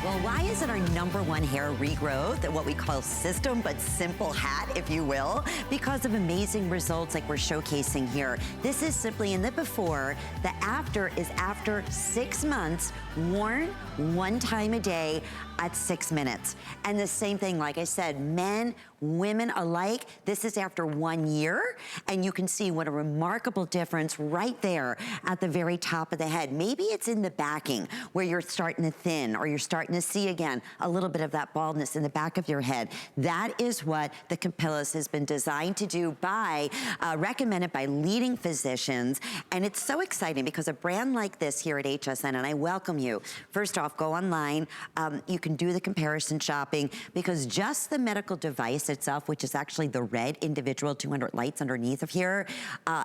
Well, why is it our #1 hair regrowth, what we call system but simple hat, if you will? Because of amazing results like we're showcasing here. This is simply in the before. The after is after 6 months, worn 1 time a day at 6 minutes. And the same thing, like I said, men, women alike, this is after 1 year, and you can see what a remarkable difference right there at the very top of the head. Maybe it's in the backing where you're starting to thin, or you're starting to see again a little bit of that baldness in the back of your head. That is what the Capillus has been designed to do by, recommended by leading physicians. And it's so exciting because a brand like this here at HSN, and I welcome you. First off, go online. You can do the comparison shopping, because just the medical device itself, which is actually the red individual 200 lights underneath of here,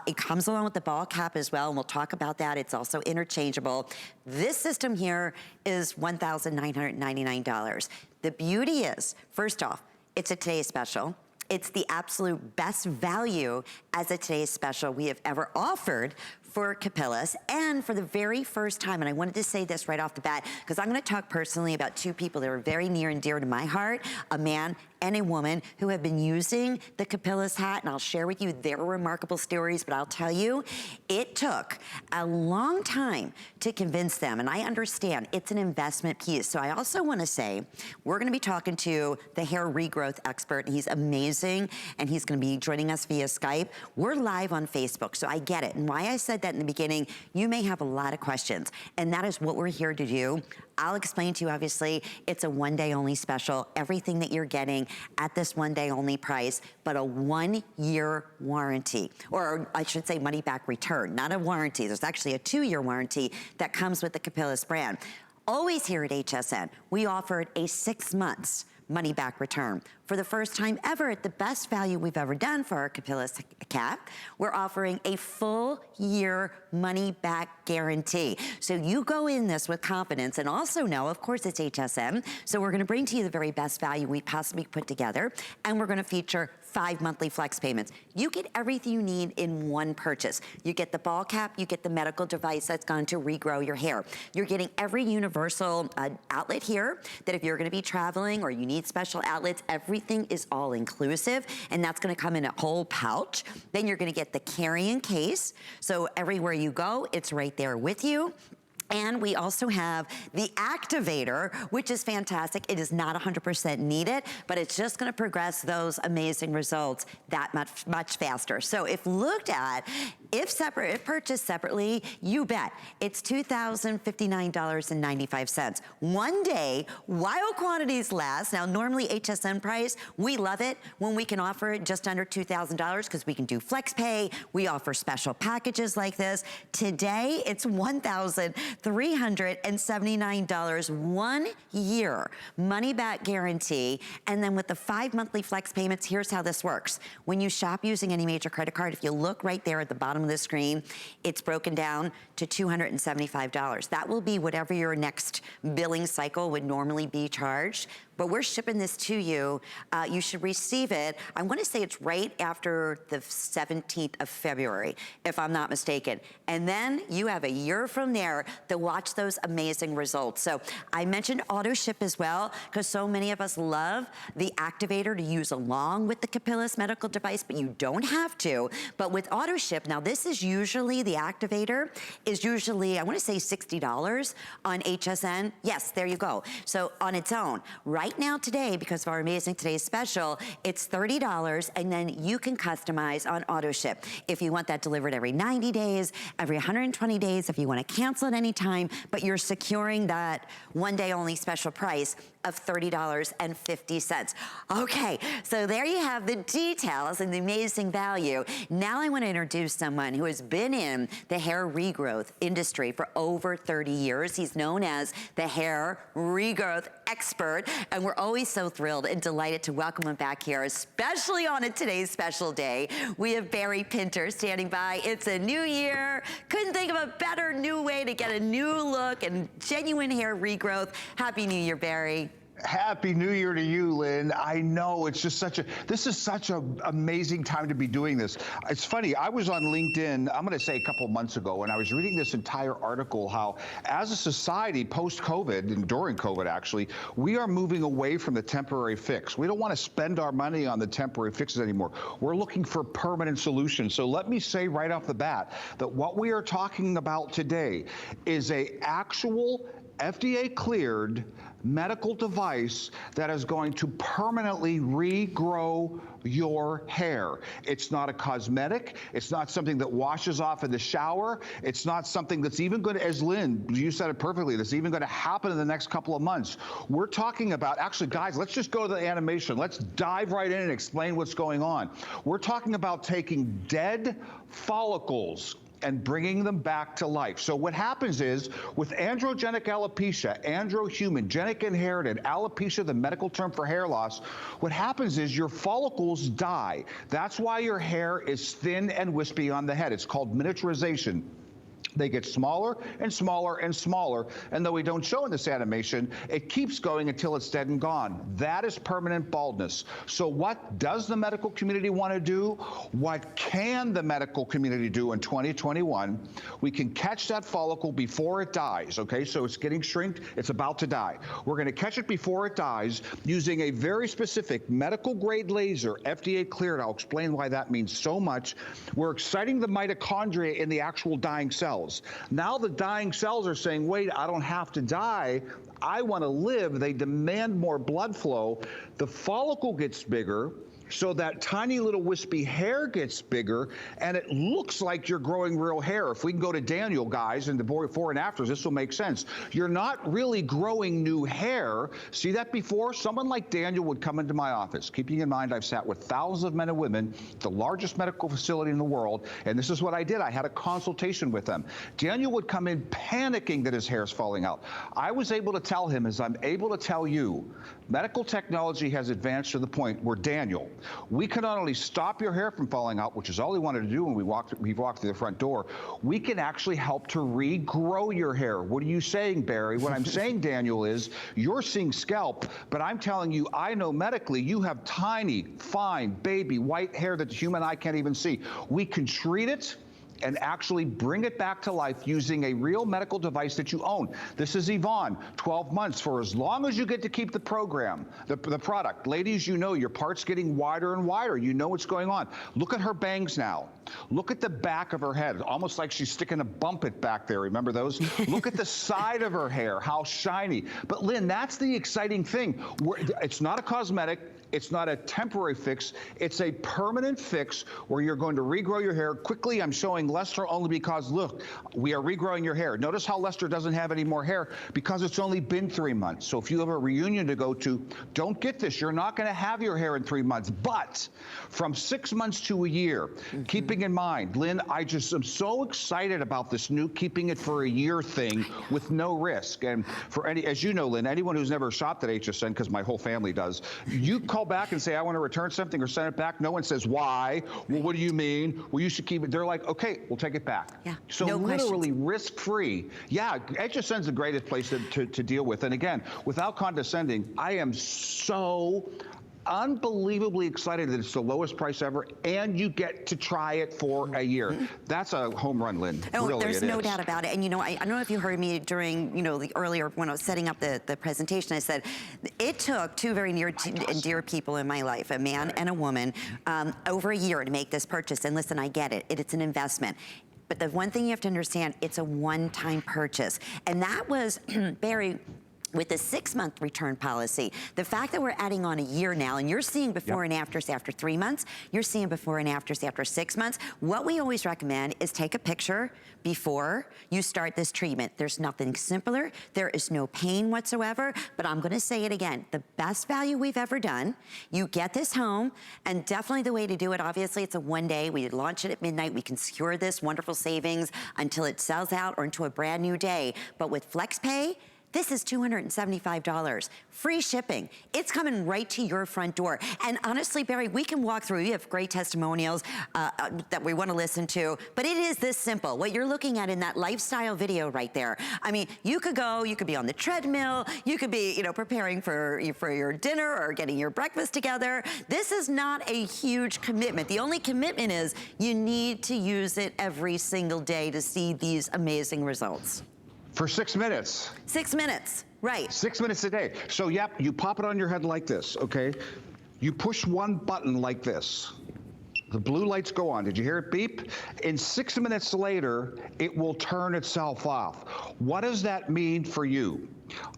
it comes along with the ball cap as well, and we'll talk about that. It's also interchangeable. This system here is $1,999. The beauty is, first off, it's a today's special. It's the absolute best value as a today's special we have ever offered for Capillus, and for the very first time, and I wanted to say this right off the bat, because I'm gonna talk personally about 2 people that are very near and dear to my heart, a man and a woman who have been using the Capillus hat, and I'll share with you their remarkable stories, but I'll tell you, it took a long time to convince them, and I understand it's an investment piece. So I also wanna say, we're gonna be talking to the hair regrowth expert, and he's amazing, and he's gonna be joining us via Skype. We're live on Facebook, so I get it, and why I said that in the beginning, you may have a lot of questions, and that is what we're here to do. I'll explain to you, obviously, it's a 1 day only special. Everything that you're getting at this 1 day only price, but a 1 year warranty, or I should say money back return, not a warranty. There's actually a 2-year warranty that comes with the Capillus brand. Always here at HSN, we offered a 6 months money back return. For the first time ever, at the best value we've ever done for our Capillus cap, we're offering a full year money back guarantee. So you go in this with confidence, and also know, of course, it's HSN, so we're gonna bring to you the very best value we possibly put together, and we're gonna feature 5 monthly flex payments. You get everything you need in one purchase. You get the ball cap, you get the medical device that's going to regrow your hair. You're getting every universal outlet here, that if you're gonna be traveling or you need special outlets, everything is all inclusive, and that's gonna come in a whole pouch. Then you're gonna get the carrying case, so everywhere you go, it's right there with you. And we also have the Activator, which is fantastic. It is not 100% needed, but it's just gonna progress those amazing results that much faster. So if looked at, if purchased separately, you bet, it's $2,059.95. 1 day, while quantities last. Now, normally HSN price, we love it when we can offer it just under $2,000, because we can do flex pay. We offer special packages like this. Today, it's $1,379, 1 year money back guarantee. And then with the 5 monthly flex payments, here's how this works. When you shop using any major credit card, if you look right there at the bottom of the screen, it's broken down to $275. That will be whatever your next billing cycle would normally be charged. But we're shipping this to you. You should receive it. I wanna say it's right after the 17th of February, if I'm not mistaken. And then you have a year from there to watch those amazing results. So I mentioned auto ship as well, because so many of us love the Activator to use along with the Capillus medical device, but you don't have to. But with auto ship, now this is usually, the Activator is usually, I wanna say $60 on HSN. Yes, there you go. So on its own, right now today, because of our amazing today's special, it's $30, and then you can customize on auto ship. If you want that delivered every 90 days, every 120 days, if you wanna cancel at any time, but you're securing that 1 day only special price of $30.50. Okay, so there you have the details and the amazing value. Now I wanna introduce someone who has been in the hair regrowth industry for over 30 years. He's known as the hair regrowth expert, and we're always so thrilled and delighted to welcome him back here, especially on today's special day. We have Barry Pinter standing by. It's a new year. Couldn't think of a better new way to get a new look and genuine hair regrowth. Happy New Year, Barry. Happy New Year to you, Lynn. I know it's just this is such an amazing time to be doing this. It's funny, I was on LinkedIn, I'm gonna say a couple of months ago, and I was reading this entire article how as a society post-COVID, and during COVID actually, we are moving away from the temporary fix. We don't wanna spend our money on the temporary fixes anymore. We're looking for permanent solutions. So let me say right off the bat that what we are talking about today is a actual FDA cleared medical device that is going to permanently regrow your hair. It's not a cosmetic. It's not something that washes off in the shower. It's not something that's even going to, as Lynn, you said it perfectly, that's even going to happen in the next couple of months. We're talking about, actually, guys, let's just go to the animation. Let's dive right in and explain what's going on. We're talking about taking dead follicles and bringing them back to life. So what happens is, with androgenic alopecia, androhuman, genic inherited, alopecia, the medical term for hair loss, what happens is your follicles die. That's why your hair is thin and wispy on the head. It's called miniaturization. They get smaller and smaller and smaller, and though we don't show in this animation, it keeps going until it's dead and gone. That is permanent baldness. So what does the medical community want to do? What can the medical community do in 2021? We can catch that follicle before it dies, okay? So it's getting shrinked, it's about to die. We're going to catch it before it dies using a very specific medical grade laser, FDA cleared. I'll explain why that means so much. We're exciting the mitochondria in the actual dying cells. Now the dying cells are saying, wait, I don't have to die. I want to live. They demand more blood flow. The follicle gets bigger. So that tiny little wispy hair gets bigger, and it looks like you're growing real hair. If we can go to Daniel, guys, and the before and afters, this will make sense. You're not really growing new hair. See that before? Someone like Daniel would come into my office, keeping in mind I've sat with thousands of men and women, the largest medical facility in the world, and this is what I did. I had a consultation with them. Daniel would come in panicking that his hair's falling out. I was able to tell him, as I'm able to tell you, medical technology has advanced to the point where, Daniel, we can not only stop your hair from falling out, which is all he wanted to do when we walked through the front door, we can actually help to regrow your hair. What are you saying, Barry? What I'm saying, Daniel, is you're seeing scalp, but I'm telling you, I know medically you have tiny, fine, baby, white hair that the human eye can't even see. We can treat it and actually bring it back to life using a real medical device that you own. This is Yvonne, 12 months, for as long as you get to keep the program, the product. Ladies, you know your part's getting wider and wider. You know what's going on. Look at her bangs now. Look at the back of her head, almost like she's sticking a bump it back there. Remember those? Look at the side of her hair, how shiny. But Lynn, that's the exciting thing. It's not a cosmetic. It's not a temporary fix. It's a permanent fix where you're going to regrow your hair. Quickly, I'm showing Lester only because, look, we are regrowing your hair. Notice how Lester doesn't have any more hair because it's only been 3 months. So if you have a reunion to go to, don't get this. You're not going to have your hair in 3 months. But from 6 months to a year, keeping in mind, Lynn, I just am so excited about this new keeping it for a year thing with no risk. And for any, as you know, Lynn, anyone who's never shopped at HSN, because my whole family does, you call back and say, I want to return something or send it back. No one says, why? Well, what do you mean? Well, you should keep it. They're like, okay, we'll take it back. Yeah, so no literally risk-free. Yeah, HSN's the greatest place to deal with. And again, without condescending, I am so unbelievably excited that it's the lowest price ever, and you get to try it for a year. That's a home run, Lynn. Oh, really, there's no doubt about it. And you know, I don't know if you heard me during, you know, the earlier when I was setting up the presentation, I said it took two very near and dear people in my life, a man and a woman, over a year to make this purchase. And listen, I get it. It's an investment. But the one thing you have to understand, it's a one-time purchase. And that was, Barry, with the 6-month return policy, the fact that we're adding on a year now, and you're seeing before and afters after 3 months, you're seeing before and afters after 6 months, what we always recommend is take a picture before you start this treatment. There's nothing simpler. There is no pain whatsoever, but I'm gonna say it again, the best value we've ever done. You get this home, and definitely the way to do it, obviously it's a 1 day, we launch it at midnight, we can secure this wonderful savings until it sells out or into a brand new day. But with FlexPay, This is $275, free shipping. It's coming right to your front door. And honestly, Barry, we can walk through. We have great testimonials that we want to listen to, but it is this simple. What you're looking at in that lifestyle video right there. I mean, you could be on the treadmill, you could be, you know, preparing for your dinner or getting your breakfast together. This is not a huge commitment. The only commitment is you need to use it every single day to see these amazing results. For 6 minutes. 6 minutes, right. 6 minutes a day. So, yep, you pop it on your head like this, okay? You push one button like this. The blue lights go on. Did you hear it beep? And 6 minutes later, it will turn itself off. What does that mean for you?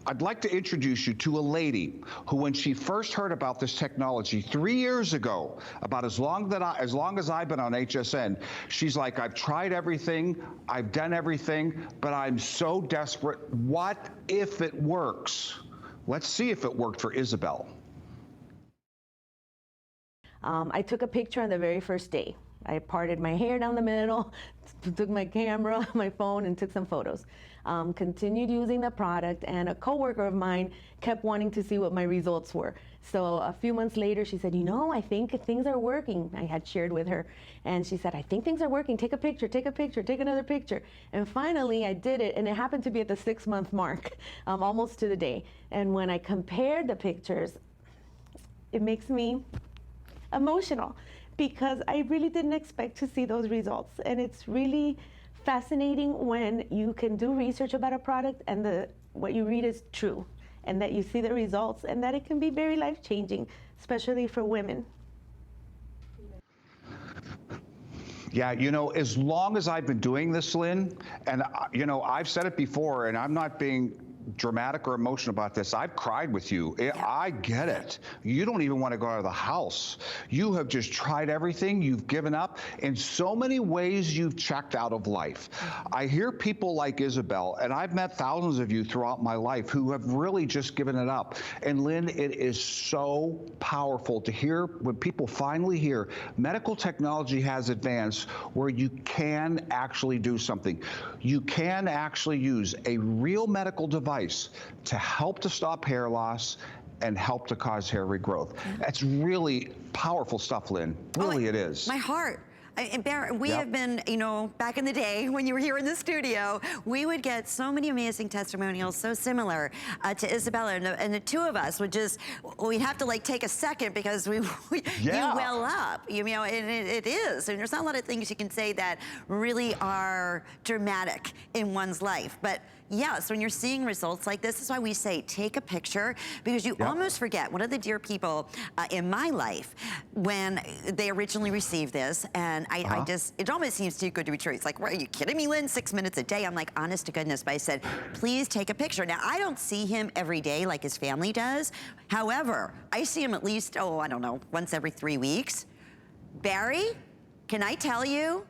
I'd like to introduce you to a lady who, when she first heard about this technology 3 years ago, about as long as I've been on HSN, she's like, I've tried everything, I've done everything, but I'm so desperate. What if it works? Let's see if it worked for Isabel. I took a picture on the very first day. I parted my hair down the middle, took my camera, my phone, and took some photos. Continued using the product, and a coworker of mine kept wanting to see what my results were. So a few months later, she said, you know, I think things are working. I had shared with her, and she said, I think things are working. Take a picture, take a picture, take another picture. And finally, I did it, and it happened to be at the 6-month mark, almost to the day. And when I compared the pictures, it makes me emotional, because I really didn't expect to see those results. And it's really fascinating when you can do research about a product and what you read is true, and that you see the results, and that it can be very life-changing, especially for women. Yeah, you know, as long as I've been doing this, Lynn, and you know, I've said it before, and I'm not being dramatic or emotional about this. I've cried with you. I get it. You don't even want to go out of the house. You have just tried everything. You've given up. In so many ways, you've checked out of life. I hear people like Isabel, and I've met thousands of you throughout my life who have really just given it up. And Lynn, it is so powerful to hear when people finally hear medical technology has advanced where you can actually do something. You can actually use a real medical device to help to stop hair loss and help to cause hair regrowth. That's really powerful stuff, Lynn. Really, it is. My heart. And Barry, we have been, you know, back in the day when you were here in the studio, we would get so many amazing testimonials, so similar to Isabella, and the two of us would just, we'd have to like take a second because you well up, you know, and it is. And there's not a lot of things you can say that really are dramatic in one's life. But yes, when you're seeing results like this is why we say take a picture, because you almost forget. One of the dear people in my life, when they originally received this, and I just, it almost seems too good to be true. It's like, are you kidding me, Lynn? 6 minutes a day? I'm like, honest to goodness. But I said, please take a picture. Now, I don't see him every day like his family does. However, I see him at least, I don't know, once every 3 weeks. Barry, can I tell you?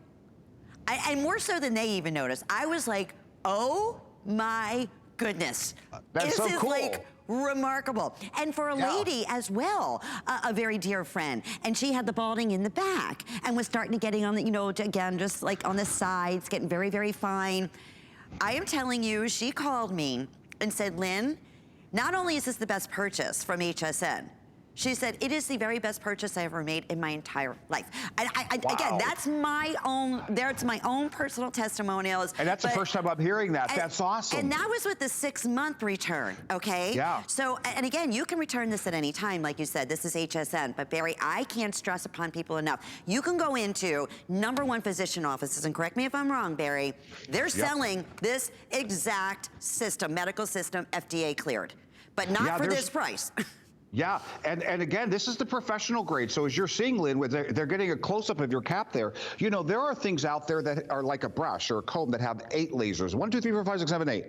And more so than they even noticed, I was like, oh my goodness. That's so cool. Like remarkable. And for a lady as well, a very dear friend, and she had the balding in the back and was starting to getting on the, you know, again, just like on the sides, getting very, very fine. I am telling you, she called me and said, Lynn, not only is this the best purchase from HSN, she said, it is the very best purchase I ever made in my entire life. Again, that's my own personal testimonials. And that's the first time I'm hearing that. That's awesome. And that was with the 6-month return, okay? Yeah. So, and again, you can return this at any time, like you said, this is HSN. But Barry, I can't stress upon people enough. You can go into #1 physician offices, and correct me if I'm wrong, Barry, they're selling this exact system, medical system, FDA cleared, but not for this price. Yeah, and again, this is the professional grade. So as you're seeing, Lynn, they're getting a close-up of your cap there. You know, there are things out there that are like a brush or a comb that have 8 lasers. 1, 2, 3, 4, 5, 6, 7, 8.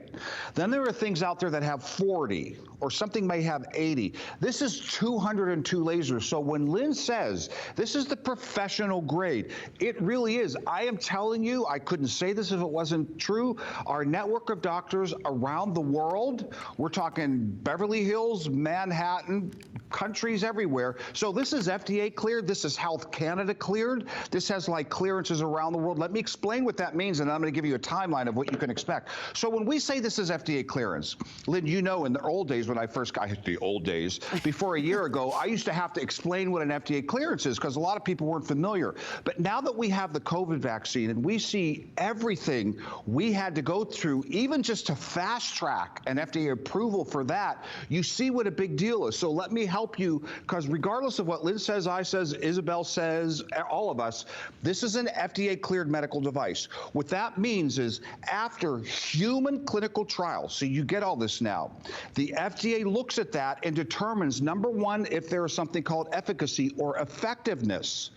Then there are things out there that have 40, or something may have 80. This is 202 lasers. So when Lynn says this is the professional grade, it really is. I am telling you, I couldn't say this if it wasn't true. Our network of doctors around the world, we're talking Beverly Hills, Manhattan, countries everywhere. So this is FDA cleared. This is Health Canada cleared. This has like clearances around the world. Let me explain what that means, and I'm going to give you a timeline of what you can expect. So when we say this is FDA clearance, Lynn, you know, in the old days when I first got the old days, before a year ago, I used to have to explain what an FDA clearance is because a lot of people weren't familiar. But now that we have the COVID vaccine and we see everything we had to go through, even just to fast track an FDA approval for that, you see what a big deal is. So let me help you, because regardless of what Lynn says, I says, Isabel says, all of us, this is an FDA cleared medical device. What that means is after human clinical trials, so you get all this now, the FDA looks at that and determines, number one, if there is something called efficacy or effectiveness.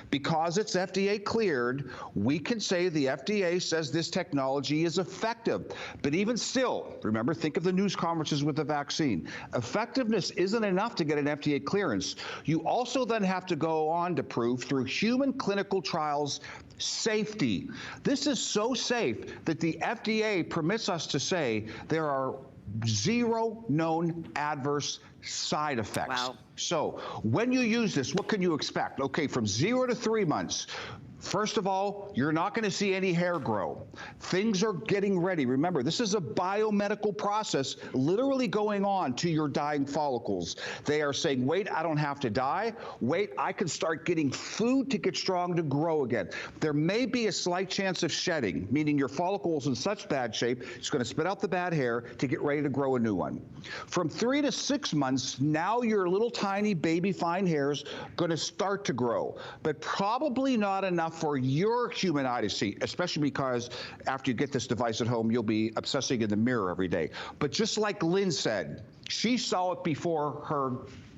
Because it's FDA cleared, we can say the FDA says this technology is effective. But even still, remember, think of the news conferences with the vaccine. Effectiveness isn't enough to get an FDA clearance. You also then have to go on to prove through human clinical trials safety. This is so safe that the FDA permits us to say there are 0 known adverse side effects. Wow. So when you use this, what can you expect? Okay, from 0 to 3 months. First of all, you're not going to see any hair grow. Things are getting ready. Remember, this is a biomedical process literally going on to your dying follicles. They are saying, wait, I don't have to die. Wait, I can start getting food to get strong to grow again. There may be a slight chance of shedding, meaning your follicle's in such bad shape, it's going to spit out the bad hair to get ready to grow a new one. From 3 to 6 months, now your little tiny baby fine hairs going to start to grow, but probably not enough for your human eye to see, especially because after you get this device at home, you'll be obsessing in the mirror every day. But just like Lynn said, she saw it before her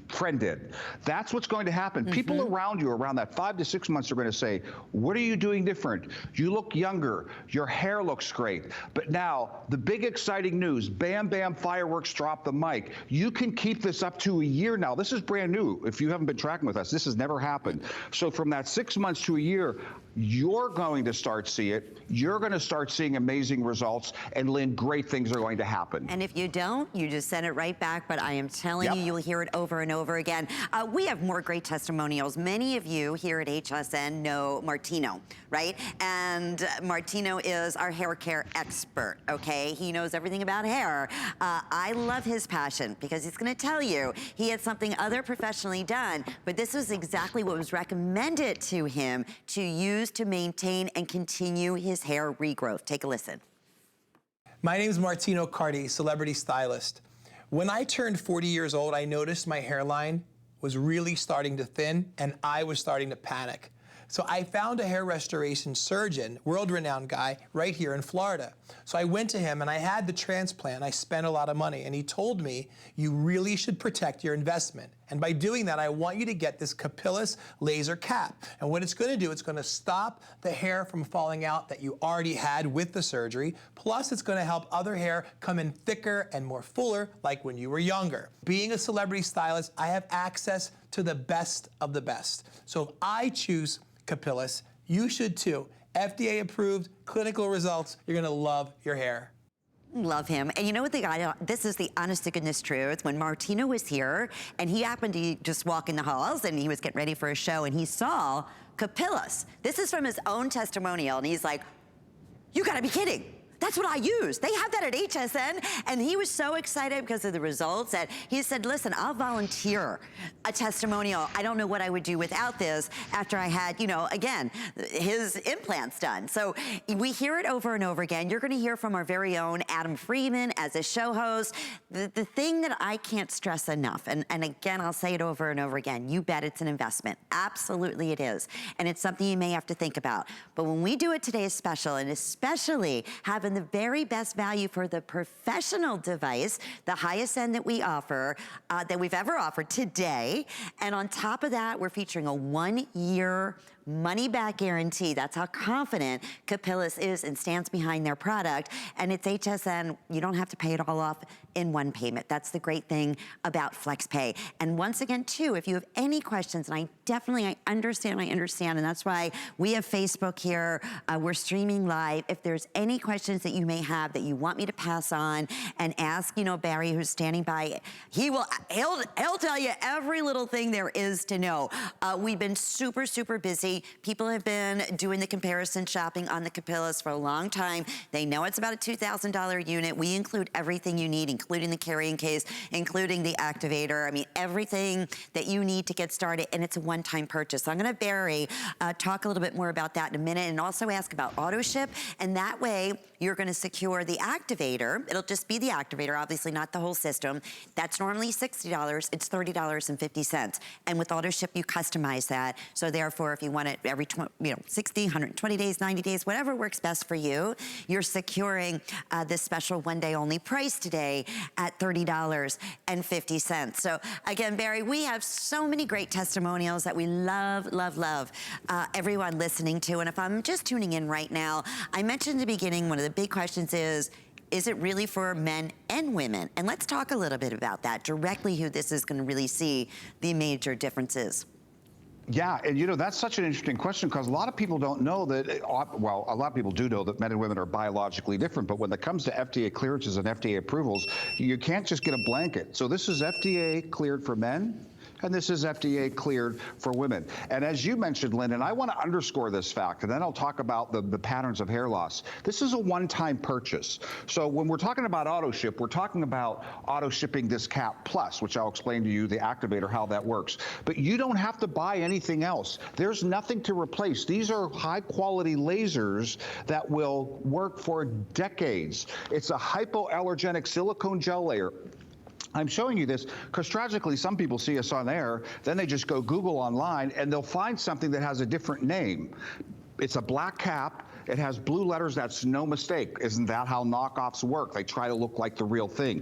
friend did. That's what's going to happen. People around you around that 5 to 6 months are going to say, what are you doing different? You look younger. Your hair looks great. But now the big exciting news, bam, bam, fireworks, drop the mic. You can keep this up to a year now. This is brand new. If you haven't been tracking with us, this has never happened. So from that 6 months to a year, you're going to start see it. You're going to start seeing amazing results. And Lynn, great things are going to happen. And if you don't, you just send it right back. But I am telling you, you'll hear it over and over again. We have more great testimonials. Many of you here at HSN know Martino, right? And Martino is our hair care expert, okay? He knows everything about hair. I love his passion because he's going to tell you he had something other professionally done, but this was exactly what was recommended to him to use to maintain and continue his hair regrowth. Take a listen. My name is Martino Cardi, celebrity stylist. When I turned 40 years old, I noticed my hairline was really starting to thin and I was starting to panic. So I found a hair restoration surgeon, world-renowned guy, right here in Florida. So I went to him and I had the transplant. I spent a lot of money and he told me, you really should protect your investment. And by doing that, I want you to get this Capillus laser cap. And what it's going to do, it's going to stop the hair from falling out that you already had with the surgery. Plus, it's going to help other hair come in thicker and more fuller, like when you were younger. Being a celebrity stylist, I have access to the best of the best. So if I choose Capillus, you should too. FDA approved, clinical results, you're gonna love your hair. Love him. And you know what the guy, this is the honest to goodness truth. When Martino was here and he happened to just walk in the halls and he was getting ready for a show and he saw Capillus. This is from his own testimonial and he's like, you gotta be kidding. That's what I use. They have that at HSN. And he was so excited because of the results that he said, listen, I'll volunteer a testimonial. I don't know what I would do without this after I had, you know, again, his implants done. So we hear it over and over again. You're gonna hear from our very own Adam Freeman as a show host. The thing that I can't stress enough, and again, I'll say it over and over again, you bet it's an investment. Absolutely it is. And it's something you may have to think about. But when we do it today is special, and especially having the very best value for the professional device, the highest end that we offer, that we've ever offered today. And on top of that, we're featuring a 1-year money-back guarantee. That's how confident Capillus is and stands behind their product. And it's HSN. You don't have to pay it all off in one payment. That's the great thing about FlexPay. And once again, too, if you have any questions, and I understand, and that's why we have Facebook here. We're streaming live. If there's any questions that you may have that you want me to pass on and ask, you know, Barry, who's standing by, he'll tell you every little thing there is to know. We've been super, super busy. People have been doing the comparison shopping on the Capillus for a long time. They know it's about a $2,000 unit. We include everything you need, including the carrying case, including the activator. I mean, everything that you need to get started, and it's a one-time purchase. So I'm gonna, Barry, talk a little bit more about that in a minute, and also ask about auto ship, and that way you're gonna secure the activator. It'll just be the activator, obviously not the whole system. That's normally $60, it's $30.50. And with auto ship, you customize that. So therefore, if you want it every 60, 120 days, 90 days, whatever works best for you, you're securing this special one-day only price today at $30.50. So again, Barry, we have so many great testimonials that we love, love, love everyone listening to. And if I'm just tuning in right now, I mentioned in the beginning, one of the big questions is it really for men and women? And let's talk a little bit about that, directly who this is gonna really see the major differences. Yeah, and you know, that's such an interesting question because a lot of people don't know that, well, a lot of people do know that men and women are biologically different, but when it comes to FDA clearances and FDA approvals, you can't just get a blanket. So this is FDA cleared for men, and this is FDA cleared for women. And as you mentioned, Lynn, and I want to underscore this fact, and then I'll talk about the patterns of hair loss. This is a one-time purchase. So when we're talking about auto ship, we're talking about auto shipping this Cap Plus, which I'll explain to you, the activator, how that works. But you don't have to buy anything else. There's nothing to replace. These are high-quality lasers that will work for decades. It's a hypoallergenic silicone gel layer. I'm showing you this because tragically some people see us on air, then they just go Google online and they'll find something that has a different name. It's a black cap. It has blue letters. That's no mistake. Isn't that how knockoffs work? They try to look like the real thing.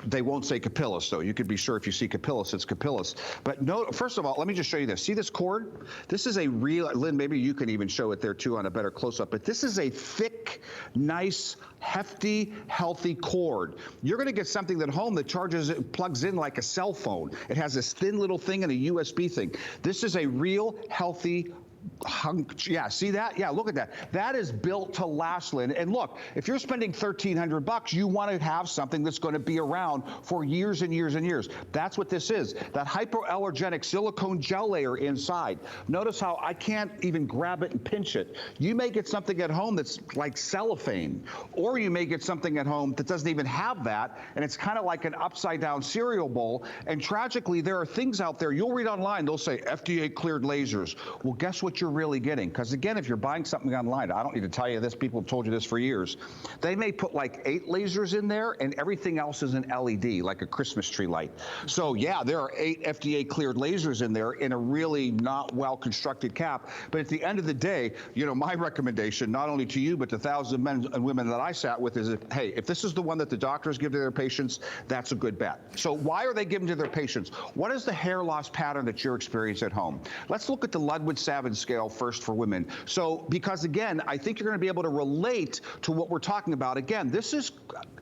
They won't say Capillus, though. You could be sure if you see Capillus, it's Capillus. But no, first of all, let me just show you this. See this cord? This is a real, Lynn, maybe you can even show it there too on a better close-up, but this is a thick, nice, hefty, healthy cord. You're going to get something at home that charges, it plugs in like a cell phone. It has this thin little thing and a USB thing. This is a real, healthy yeah, see that? Yeah, look at that. That is built to last, Lynn. And look, if you're spending $1,300, you want to have something that's going to be around for years and years and years. That's what this is. That hypoallergenic silicone gel layer inside. Notice how I can't even grab it and pinch it. You may get something at home that's like cellophane, or you may get something at home that doesn't even have that, and it's kind of like an upside down cereal bowl. And tragically, there are things out there, you'll read online, they'll say FDA cleared lasers. Well, guess what you're really getting? Because again, if you're buying something online, I don't need to tell you this, people have told you this for years, they may put like 8 lasers in there and everything else is an LED, like a Christmas tree light. So yeah, there are 8 FDA cleared lasers in there in a really not well constructed cap. But at the end of the day, you know, my recommendation, not only to you, but to thousands of men and women that I sat with is, hey, if this is the one that the doctors give to their patients, that's a good bet. So why are they giving to their patients? What is the hair loss pattern that you're experiencing at home? Let's look at the Ludwig Savin scale first for women. So, because again, I think you're going to be able to relate to what we're talking about. Again, this is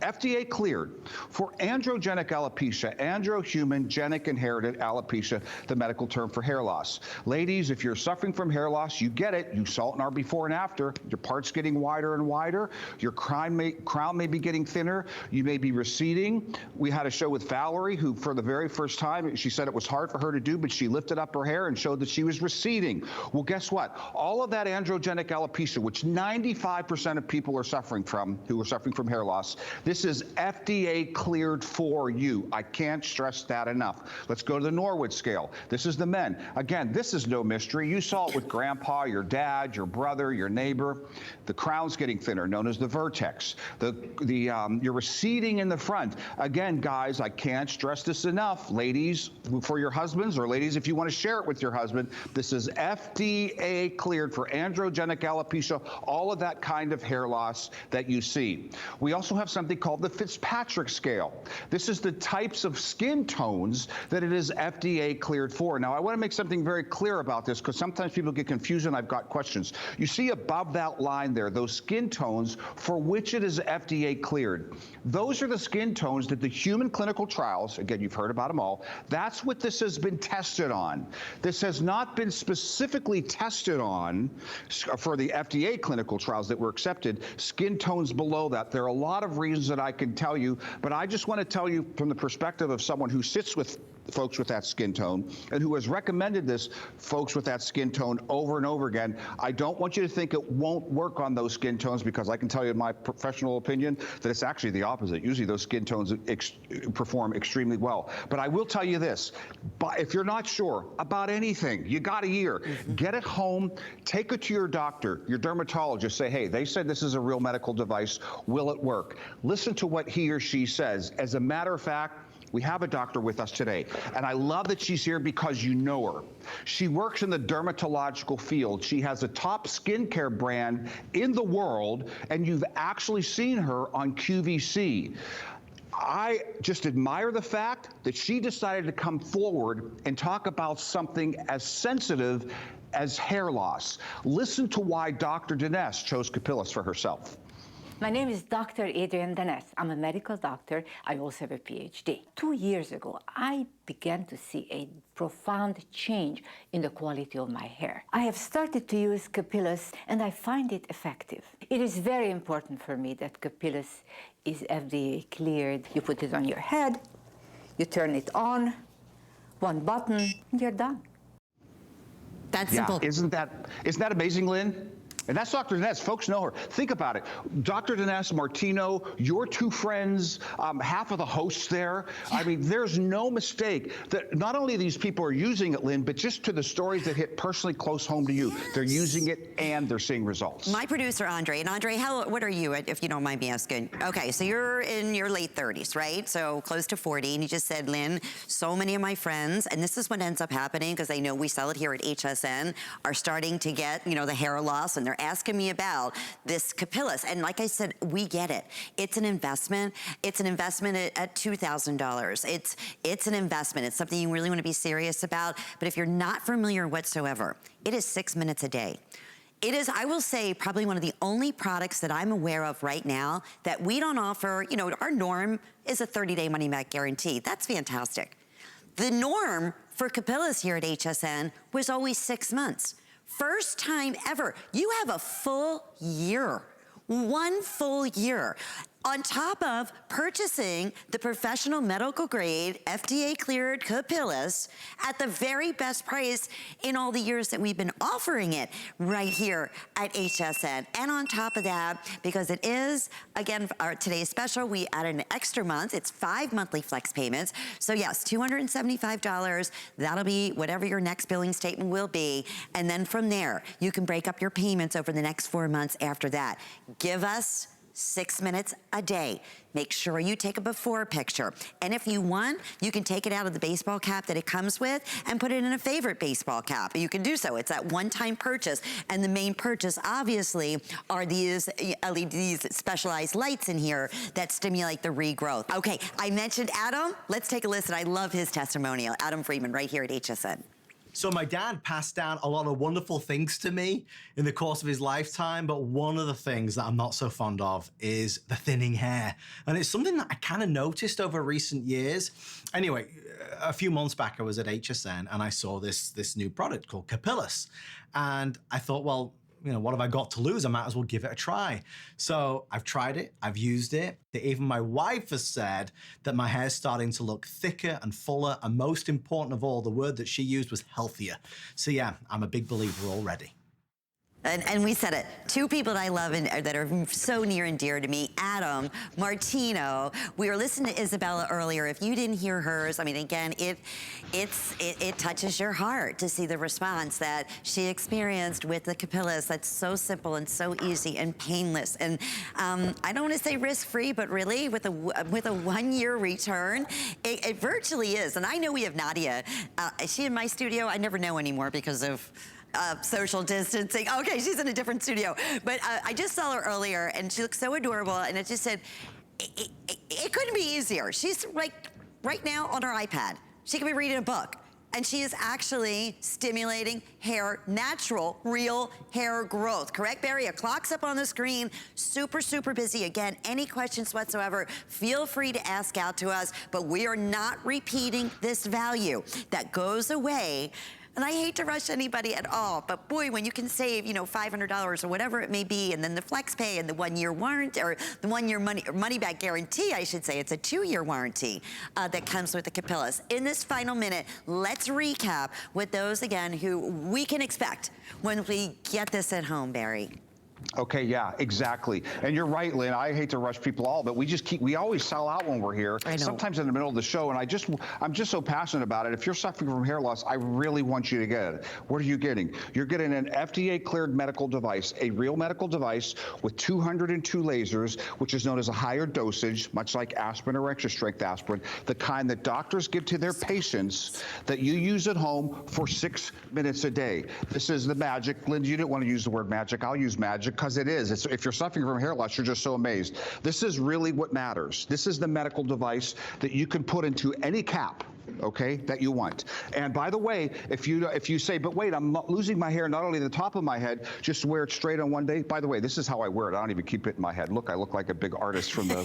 FDA cleared for androgenic alopecia, androhuman genic inherited alopecia, the medical term for hair loss. Ladies, if you're suffering from hair loss, you get it. You saw it in our before and after. Your parts getting wider and wider. Your crown may be getting thinner. You may be receding. We had a show with Valerie, who for the very first time, she said it was hard for her to do, but she lifted up her hair and showed that she was receding. Well, guess what? All of that androgenic alopecia, which 95% of people are suffering from, who are suffering from hair loss, this is FDA cleared for you. I can't stress that enough. Let's go to the Norwood scale. This is the men. Again, this is no mystery. You saw it with grandpa, your dad, your brother, your neighbor. The crown's getting thinner, known as the vertex. You're receding in the front. Again, guys, I can't stress this enough. Ladies, for your husbands, or ladies, if you want to share it with your husband, this is FDA FDA cleared for androgenic alopecia, all of that kind of hair loss that you see. We also have something called the Fitzpatrick scale. This is the types of skin tones that it is FDA cleared for. Now, I want to make something very clear about this because sometimes people get confused and I've got questions. You see above that line there, those skin tones for which it is FDA cleared. Those are the skin tones that the human clinical trials, again, you've heard about them all, that's what this has been tested on. This has not been specifically tested on for the FDA clinical trials that were accepted, skin tones below that. There are a lot of reasons that I can tell you, but I just want to tell you from the perspective of someone who sits with folks with that skin tone and who has recommended this folks with that skin tone over and over again. I don't want you to think it won't work on those skin tones, because I can tell you in my professional opinion that it's actually the opposite. Usually those skin tones perform extremely well. But I will tell you this, if you're not sure about anything, you got a year, get it home, take it to your doctor, your dermatologist, say, hey, they said this is a real medical device, will it work? Listen to what he or she says. As a matter of fact, we have a doctor with us today, and I love that she's here because you know her. She works in the dermatological field. She has a top skincare brand in the world, and you've actually seen her on QVC. I just admire the fact that she decided to come forward and talk about something as sensitive as hair loss. Listen to why Dr. Dinesh chose Capillus for herself. My name is Dr. Adrienne Dinesh. I'm a medical doctor. I also have a PhD. 2 years ago, I began to see a profound change in the quality of my hair. I have started to use Capillus, and I find it effective. It is very important for me that Capillus is FDA cleared. You put it on your head, you turn it on, one button, and you're done. That's simple. Isn't that amazing, Lynn? And that's Dr. Dinesh. Folks know her. Think about it. Dr. Dinesh, Martino, your two friends, half of the hosts there. Yeah. I mean, there's no mistake that not only these people are using it, Lynn, but just to the stories that hit personally close home to you. Yes. They're using it and they're seeing results. My producer, Andre. And Andre, what are you, if you don't mind me asking? Okay, so you're in your late 30s, right? So close to 40. And you just said, Lynn, so many of my friends, and this is what ends up happening because I know we sell it here at HSN, are starting to get, the hair loss, and they're asking me about this Capillus. And like I said, we get it. It's an investment. It's an investment at $2,000. It's an investment. It's something you really want to be serious about. But if you're not familiar whatsoever, it is 6 minutes a day. It is, I will say, probably one of the only products that I'm aware of right now that we don't offer. Our norm is a 30-day money-back guarantee. That's fantastic. The norm for Capillus here at HSN was always 6 months. First time ever. You have a full year, 1 full year. On top of purchasing the professional medical grade FDA cleared Capillus at the very best price in all the years that we've been offering it right here at HSN. And on top of that, because it is, again, today's special, we added an extra month. It's 5 monthly flex payments. So yes, $275. That'll be whatever your next billing statement will be. And then from there, you can break up your payments over the next 4 months after that. Give us 6 minutes a day. Make sure you take a before picture. And if you want, you can take it out of the baseball cap that it comes with and put it in a favorite baseball cap. You can do so. It's that one-time purchase. And the main purchase, obviously, are these LEDs, specialized lights in here that stimulate the regrowth. Okay, I mentioned Adam. Let's take a listen. I love his testimonial. Adam Friedman, right here at HSN. So my dad passed down a lot of wonderful things to me in the course of his lifetime, but one of the things that I'm not so fond of is the thinning hair. And it's something that I kind of noticed over recent years. Anyway, a few months back, I was at HSN and I saw this new product called Capillus. And I thought, well, what have I got to lose? I might as well give it a try. So I've tried it, I've used it. Even my wife has said that my hair's starting to look thicker and fuller, and most important of all, the word that she used was healthier. So yeah, I'm a big believer already. And we said it. Two people that I love and that are so near and dear to me, Adam, Martino. We were listening to Isabella earlier. If you didn't hear hers, I mean, again, it touches your heart to see the response that she experienced with the Capillus. That's so simple and so easy and painless. And I don't want to say risk-free, but really with a 1 year return, it virtually is. And I know we have Nadia. Is she in my studio? I never know anymore because of social distancing. Okay, she's in a different studio. But I just saw her earlier, and she looks so adorable, and it just said, it couldn't be easier. She's like right now on her iPad. She could be reading a book. And she is actually stimulating hair, natural, real hair growth. Correct, Barry? A clock's up on the screen. Super, super busy. Again, any questions whatsoever, feel free to ask out to us. But we are not repeating this value. That goes away. And I hate to rush anybody at all, but boy, when you can save, you know, $500 or whatever it may be, and then the flex pay and the 1-year warranty, or the 1-year money back guarantee, I should say, it's a 2-year warranty that comes with the Capillus. In this final minute, let's recap with those again who we can expect when we get this at home, Barry. Okay, yeah, exactly. And you're right, Lynn. I hate to rush people all, but we always sell out when we're here. I know. Sometimes in the middle of the show, and I'm just so passionate about it. If you're suffering from hair loss, I really want you to get it. What are you getting? You're getting an FDA-cleared medical device, a real medical device with 202 lasers, which is known as a higher dosage, much like aspirin or extra strength aspirin, the kind that doctors give to their patients that you use at home for 6 minutes a day. This is the magic. Lynn, you didn't want to use the word magic. I'll use magic. Because it is. If you're suffering from hair loss, you're just so amazed. This is really what matters. This is the medical device that you can put into any cap, okay, that you want. And by the way, if you say, but wait, I'm losing my hair not only the top of my head, just wear it straight on one day. By the way, this is how I wear it. I don't even keep it in my head. Look, I look like a big artist from the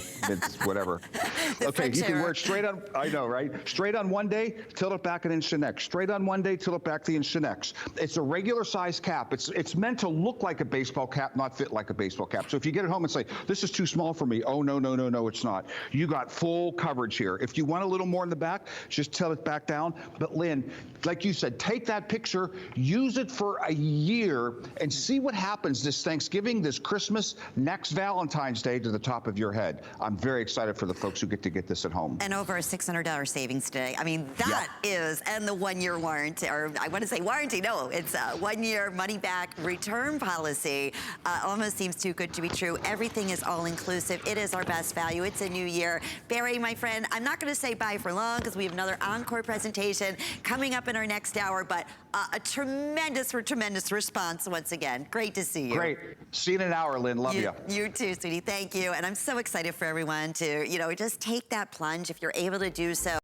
whatever. Okay, you can wear it straight on, I know, right? Straight on one day, tilt it back an inch the next. Straight on one day, tilt it back the inch the next. It's a regular size cap. It's meant to look like a baseball cap, not fit like a baseball cap. So if you get it home and say, this is too small for me, oh, no, it's not. You got full coverage here. If you want a little more in the back, just tilt it back down. But Lynn, like you said, take that picture, use it for a year, and see what happens this Thanksgiving, this Christmas, next Valentine's Day to the top of your head. I'm very excited for the folks who get to get this at home. And over a $600 savings today. I mean, that is, and the 1-year warranty, or I want to say warranty, no, it's a 1-year money back return policy. Almost seems too good to be true. Everything is all inclusive. It is our best value. It's a new year. Barry, my friend, I'm not going to say bye for long because we have another encore presentation coming up in our next hour, but a tremendous response once again. Great to see you. Great. See you in an hour, Lynn. Love you. You too, sweetie. Thank you. And I'm so excited for everyone to, you know, just take that plunge if you're able to do so.